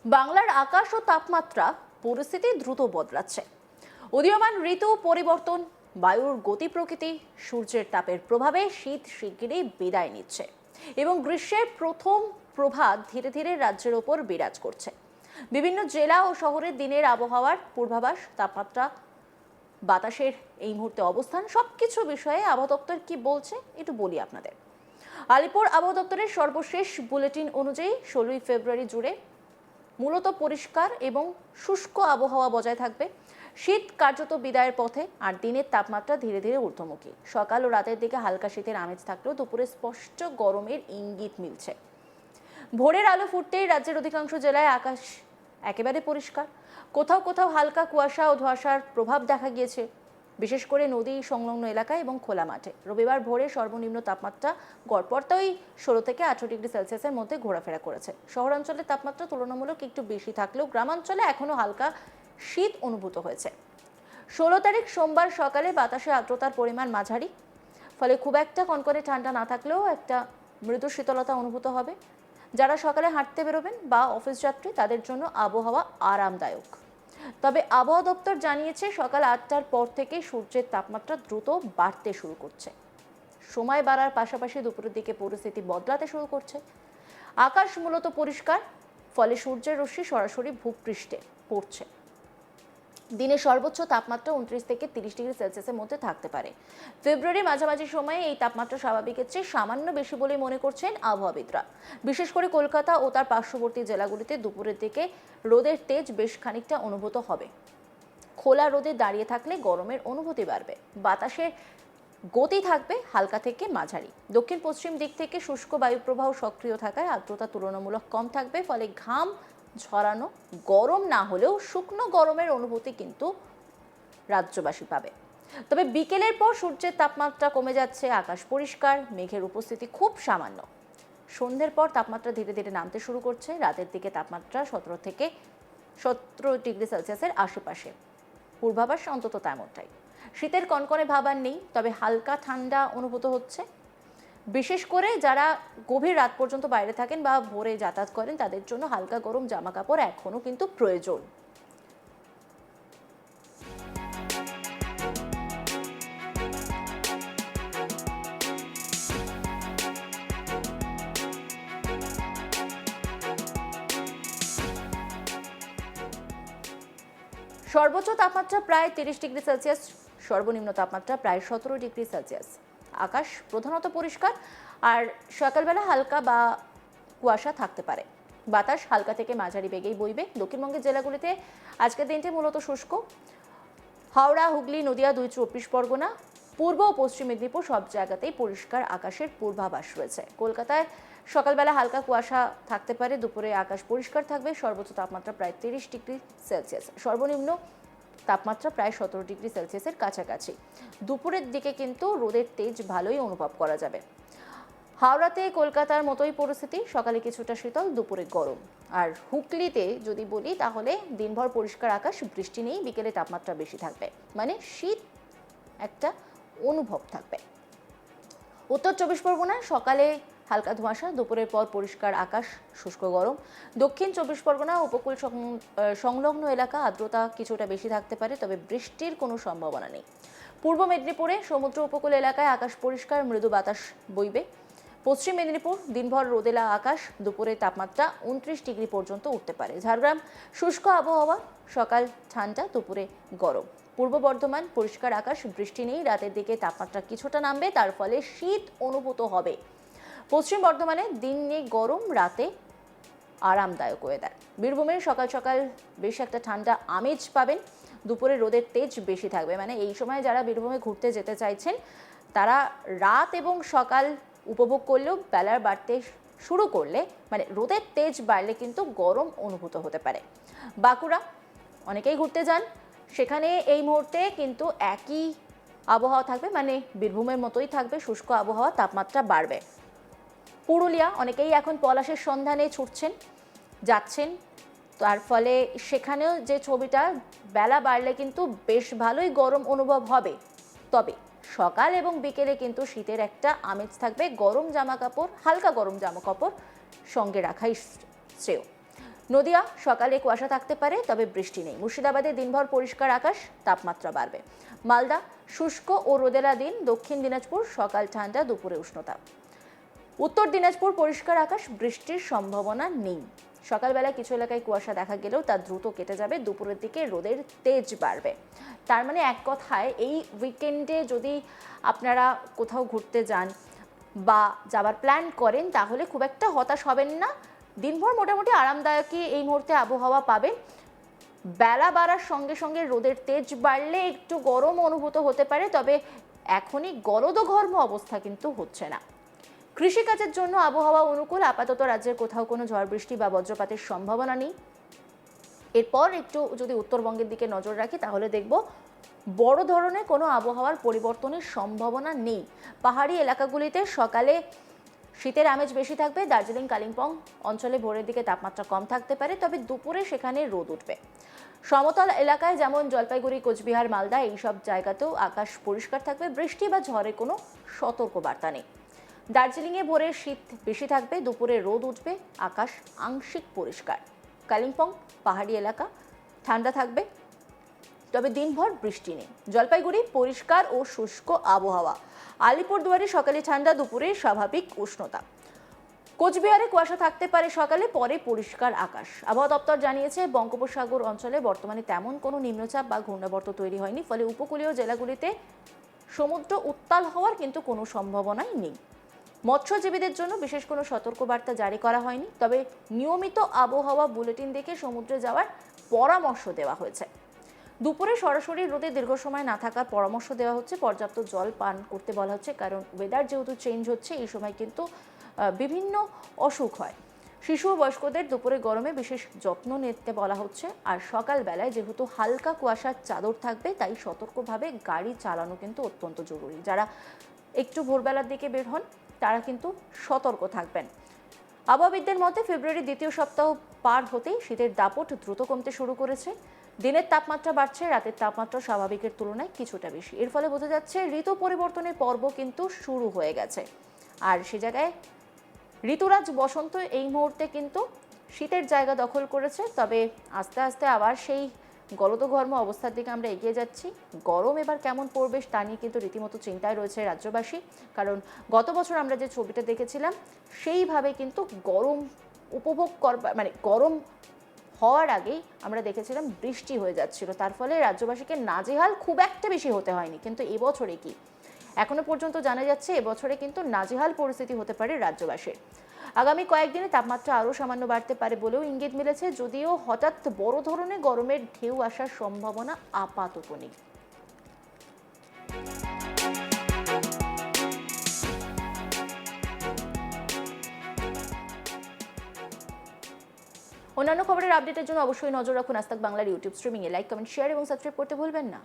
বাংলার আকাশ ও তাপমাত্রা পরিস্থিতি দ্রুত বদলাচ্ছে। উদীয়মান ঋতু পরিবর্তন, বায়ুর গতি প্রকৃতি, সূর্যের তাপের প্রভাবে শীত শিগগিরই বিদায় নিচ্ছে এবং গ্রীষ্মের প্রথম প্রভাত ধীরে ধীরে রাজ্যের ওপর বিরাজ করছে। বিভিন্ন জেলা ও শহরের দিনের আবহাওয়ার পূর্বাভাস, তাপমাত্রা, বাতাসের এই মুহূর্তে অবস্থান, সবকিছু বিষয়ে আবহাওয়া দপ্তর কি বলছে একটু বলি আপনাদের। আলিপুর আবহাওয়া দপ্তরের সর্বশেষ বুলেটিন অনুযায়ী 16 ফেব্রুয়ারি জুড়ে মূলত পরিষ্কার এবং শুষ্ক আবহাওয়া বজায় থাকবে। শীত কার্যত বিদায়ের পথে, আর দিনের তাপমাত্রা ধীরে ধীরে ঊর্ধ্বমুখী। সকাল ও রাতের দিকে হালকা শীতের আমেজ থাকলেও দুপুরে স্পষ্ট গরমের ইঙ্গিত মিলছে। ভোরের আলো ফুটতেই রাজ্যের অধিকাংশ জেলায় আকাশ একেবারে পরিষ্কার। কোথাও কোথাও হালকা কুয়াশা ও ধোঁয়াশার প্রভাব দেখা গিয়েছে, বিশেষ করে নদী সংলগ্ন এলাকায় এবং খোলা মাঠে। রবিবার ভোরে সর্বনিম্ন তাপমাত্রা গড়পড়তাই 16 থেকে 18 ডিগ্রি সেলসিয়াসের মধ্যে ঘোরাফেরা করেছে। শহরাঞ্চলের তাপমাত্রা তুলনামূলক একটু বেশি থাকলেও গ্রামাঞ্চলে এখনো হালকা শীত অনুভূত হয়েছে। 16 তারিখ সোমবার সকালে বাতাসে আর্দ্রতার পরিমাণ মাঝারি, ফলে খুব একটা কনকনে ঠান্ডা না থাকলেও একটা মৃদু শীতলতা অনুভূত হবে। যারা সকালে হাঁটতে বেরোবেন বা অফিস যাত্রী, তাদের জন্য আবহাওয়া আরামদায়ক। তবে আবহাওয়া দপ্তর জানিয়েছে সকাল 8টার পর থেকে সূর্যের তাপমাত্রা দ্রুত বাড়তে শুরু করছে। সময় বাড়ার পাশাপাশি দুপুরের দিকে পরিস্থিতি বদলাতে শুরু করছে। আকাশ মূলত পরিষ্কার, ফলে সূর্যের রশ্মি সরাসরি ভূপৃষ্ঠে পড়ছে। দিনে সর্বোচ্চ তাপমাত্রা 29 থেকে 30 ডিগ্রি সেলসিয়াসের মধ্যে থাকতে পারে। ফেব্রুয়ারি মাঝামাঝি সময়ে এই তাপমাত্রা স্বাভাবিকের চেয়ে সামান্য বেশি বলে মনে করছেন আবহাওয়াবিদরা। বিশেষ করে কলকাতা ও তার পার্শ্ববর্তী জেলাগুলিতে দুপুরের দিকে রোদের তেজ বেশ খানিকটা অনুভূত হবে। খোলা রোদে দাঁড়িয়ে থাকলে গরমের অনুভূতি বাড়বে। বাতাসে গতি থাকবে হালকা থেকে মাঝারি। দক্ষিণ পশ্চিম দিক থেকে শুষ্ক বায়ুপ্রবাহ সক্রিয় থাকায় আর্দ্রতা তুলনামূলক কম থাকবে, ফলে ঘাম ঝরানো গরম না হলেও শুকনো গরমের অনুভূতি কিন্তু রাজ্যবাসী পাবে। তবে বিকেলের পর সূর্যের তাপমাত্রা কমে যাচ্ছে, আকাশ পরিষ্কার, মেঘের উপস্থিতি খুব সামান্য। সন্ধ্যের পর তাপমাত্রা ধীরে ধীরে নামতে শুরু করছে। রাতের দিকে তাপমাত্রা 17 থেকে 17 ডিগ্রি সেলসিয়াসের আশেপাশে, পূর্বাভাস অন্তত তেমনটাই। শীতের কনকনে ভাব আর নেই, তবে হালকা ঠান্ডা অনুভূত হচ্ছে। বিশেষ করে যারা গভীর রাত পর্যন্ত বাইরে থাকেন বা ভোরে যাতায়াত করেন, তাদের জন্য হালকা গরম জামা কাপড় এখনো কিন্তু প্রয়োজন। সর্বোচ্চ তাপমাত্রা প্রায় 30 ডিগ্রি সেলসিয়াস, সর্বনিম্ন তাপমাত্রা প্রায় 17 ডিগ্রি সেলসিয়াস। আকাশ প্রধানত পরিষ্কার, আর সকালবেলা হালকা বা কুয়াশা থাকতে পারে। বাতাস হালকা থেকে মাঝারি বেগেই বইবে। দক্ষিণবঙ্গের জেলাগুলিতে আজকের দিনটি মূলত শুষ্ক। হাওড়া, হুগলি, নদিয়া, 24 পরগনা, পূর্ব ও পশ্চিম মেদিনীপুর সব জায়গাতেই পরিষ্কার আকাশের পূর্বাভাস রয়েছে। কলকাতায় সকালবেলা হালকা কুয়াশা থাকতে পারে, দুপুরে আকাশ পরিষ্কার থাকবে। সর্বোচ্চ তাপমাত্রা প্রায় 30 ডিগ্রি সেলসিয়াস, সর্বনিম্ন তাপমাত্রা প্রায় 17 ডিগ্রি সেলসিয়াসের কাছাকাছি। দুপুরের দিকে কিন্তু রোদের তেজ ভালোই অনুভব করা যাবে। হাওড়াতে কলকাতার মতোই পরিস্থিতি, সকালে কিছুটা শীতল, দুপুরে গরম। আর হুগলিতে যদি বলি, তাহলে দিনভর পরিষ্কার আকাশ, বৃষ্টি নেই, বিকেলে তাপমাত্রা বেশি থাকবে, মানে শীত একটা অনুভব থাকবে। উত্তর 24 পরগনায় সকালে হালকা ধোঁয়াশা, দুপুরের পর পরিষ্কার আকাশ, শুষ্ক গরম। দক্ষিণ 24 পরগনা উপকূল সংলগ্ন এলাকা আর্দ্রতা কিছুটা বেশি থাকতে পারে, তবে বৃষ্টির কোনো সম্ভাবনা নেই। পূর্ব মেদিনীপুরে সমুদ্র উপকূল এলাকায় আকাশ পরিষ্কার, মৃদু বাতাস বইবে। পশ্চিম মেদিনীপুর দিনভর রোদেলা আকাশ, দুপুরে তাপমাত্রা 29 ডিগ্রি পর্যন্ত উঠতে পারে। ঝাড়গ্রাম শুষ্ক আবহাওয়া, সকাল ঠান্ডা, দুপুরে গরম। পূর্ব বর্ধমান পরিষ্কার আকাশ, বৃষ্টি নেই, রাতের দিকে তাপমাত্রা কিছুটা নামবে, তার ফলে শীত অনুভূত হবে। পশ্চিম বর্ধমানে দিনে গরম, রাতে আরামদায়ক ওয়েদার। বীরভূমের সকাল সকাল বেশ একটা ঠান্ডা আমেজ পাবেন, দুপুরে রোদের তেজ বেশি থাকবে। মানে এই সময় যারা বীরভূমে ঘুরতে যেতে চাইছেন, তারা রাত এবং সকাল উপভোগ করলেও বেলার বাড়তে শুরু করলে, মানে রোদের তেজ বাড়লে কিন্তু গরম অনুভূত হতে পারে। বাঁকুড়া অনেকেই ঘুরতে যান, সেখানে এই মুহূর্তে কিন্তু একই আবহাওয়া থাকবে, মানে বীরভূমের মতোই থাকবে, শুষ্ক আবহাওয়া, তাপমাত্রা বাড়বে। পুরুলিয়া অনেকেই এখন পলাশের সন্ধানে ছুটছেন, যাচ্ছেন, তার ফলে সেখানেও যে ছবিটা, বেলা বাড়লে কিন্তু বেশ ভালোই গরম অনুভব হবে। তবে সকাল এবং বিকেলে কিন্তু শীতের একটা আমেজ থাকবে। গরম জামা কাপড়, হালকা গরম জামা কাপড় সঙ্গে রাখাই শ্রেয়। নদিয়া সকালে কুয়াশা থাকতে পারে, তবে বৃষ্টি নেই। মুর্শিদাবাদে দিনভর পরিষ্কার আকাশ, তাপমাত্রা বাড়বে। মালদা শুষ্ক ও রোদেলা দিন। দক্ষিণ দিনাজপুর সকাল ঠান্ডা, দুপুরে উষ্ণতা। উত্তর দিনাজপুর পরিষ্কার আকাশ, বৃষ্টির সম্ভাবনা নেই। সকালবেলা কিছু এলাকায় কুয়াশা দেখা গেলেও তা দ্রুত কেটে যাবে। দুপুরের দিকে রোদের তেজ বাড়বে। তার মানে এক কথায় এই উইকেন্ডে যদি আপনারা কোথাও ঘুরতে যান বা যাবার প্ল্যান করেন তাহলে খুব একটা হতাশ হবেন না। দিনভর মোটামুটি আরামদায়কই এই মুহূর্তে আবহাওয়া পাবেন। বেলা বাড়ার সঙ্গে সঙ্গে রোদের তেজ বাড়লে একটু গরম অনুভূত হতে পারে, তবে এখনই গলদঘর্ম অবস্থা কিন্তু হচ্ছে না। কৃষিকাজের জন্য আবহাওয়া অনুকূল। আপাতত রাজ্যের কোথাও কোনো ঝড় বৃষ্টি বা বজ্রপাতের সম্ভাবনা নেই। এরপর একটু যদি উত্তরবঙ্গের দিকে নজর রাখি তাহলে দেখব বড় ধরনের কোনো আবহাওয়ার পরিবর্তনের সম্ভাবনা নেই। পাহাড়ি এলাকাগুলিতে সকালে শীতের আমেজ বেশি থাকবে। দার্জিলিং কালিম্পং অঞ্চলে ভোরের দিকে তাপমাত্রা কম থাকতে পারে, তবে দুপুরে সেখানে রোদ উঠবে। সমতল এলাকায় যেমন জলপাইগুড়ি, কোচবিহার, মালদা এইসব জায়গাতেও আকাশ পরিষ্কার থাকবে। বৃষ্টি বা ঝড়ে কোনো সতর্কবার্তা নেই। দার্জিলিংয়ে ভোরে শীত বেশি থাকবে, দুপুরে রোদ উঠবে, আকাশ আংশিক পরিষ্কার। কালিম্পং পাহাড়ি এলাকা ঠান্ডা থাকবে, তবে দিনভর বৃষ্টি নেই। জলপাইগুড়ি পরিষ্কার ও শুষ্ক আবহাওয়া। আলিপুরদুয়ারে সকালে ঠান্ডা, দুপুরে স্বাভাবিক উষ্ণতা। কোচবিহারে কুয়াশা থাকতে পারে সকালে, পরে পরিষ্কার আকাশ। আবহাওয়া দপ্তর জানিয়েছে বঙ্গোপসাগর অঞ্চলে বর্তমানে তেমন কোনো নিম্নচাপ বা ঘূর্ণাবর্ত তৈরি হয়নি, ফলে উপকূলীয় জেলাগুলিতে সমুদ্র উত্তাল হওয়ার কিন্তু কোনো সম্ভাবনাই নেই। মৎস্যজীবীদের জন্য বিশেষ কোনো সতর্কবার্তা জারি করা হয়নি, তবে নিয়মিত আবহাওয়া বুলেটিন দেখে সমুদ্রে যাওয়ার পরামর্শ দেওয়া হয়েছে। দুপুরে সরাসরি রোদে দীর্ঘ সময় না থাকার পরামর্শ দেওয়া হচ্ছে। পর্যাপ্ত জল পান করতে বলা হচ্ছে, কারণ ওয়েদার যেহেতু চেঞ্জ হচ্ছে এই সময় কিন্তু বিভিন্ন অসুখ হয়। শিশু ও বয়স্কদের দুপুরে গরমে বিশেষ যত্ন নিতে বলা হচ্ছে। আর সকালবেলায় যেহেতু হালকা কুয়াশার চাদর থাকবে, তাই সতর্কভাবে গাড়ি চালানো কিন্তু অত্যন্ত জরুরি। যারা একটু ভোরবেলার দিকে বের হন তারা কিন্তু সতর্ক থাকবেন। আবহাওয়াবিদদের মতে ফেব্রুয়ারির দ্বিতীয় সপ্তাহ পার হতেই শীতের দাপট দ্রুত কমতে শুরু করেছে। দিনের তাপমাত্রা বাড়ছে, রাতের তাপমাত্রা স্বাভাবিকের তুলনায় কিছুটা বেশি। এর ফলে বোঝা যাচ্ছে ঋতু পরিবর্তনের পর্ব কিন্তু শুরু হয়ে গেছে। আর সে জায়গায় ঋতুরাজ বসন্ত এই মুহূর্তে কিন্তু শীতের জায়গা দখল করেছে, তবে আস্তে আস্তে আবার সেই গলদঘর্ম অবস্থার দিকে আমরা এগিয়ে যাচ্ছি। গরম এবার কেমন পড়বে তা নিয়ে কিন্তু রীতিমতো চিন্তায় রয়েছে রাজ্যবাসী, কারণ গত বছর আমরা যে ছবিটা দেখেছিলাম সেইভাবে কিন্তু গরম উপভোগ গরম হওয়ার আগেই আমরা দেখেছিলাম বৃষ্টি হয়ে যাচ্ছিল, তার ফলে রাজ্যবাসীকে নাজেহাল খুব একটা বেশি হতে হয়নি। কিন্তু এবছরে কি এখনো পর্যন্ত জানা যাচ্ছে এবছরে কিন্তু নাজেহাল পরিস্থিতি হতে পারে রাজ্যবাসীর। আগামী কয়েকদিনে তাপমাত্রা আরও সামান্য বাড়তে পারে বলেও ইঙ্গিত মিলেছে, যদিও হঠাৎ বড় ধরনের গরমের ঢেউ আসার সম্ভাবনা আপাতত নেই। অন্যান্য খবরের আপডেটের জন্য অবশ্যই নজর রাখুন আজ তাক বাংলার ইউটিউব স্ট্রিমিংয়ে। লাইক, কমেন্ট, শেয়ার এবং সাবস্ক্রাইব করতে ভুলবেন না।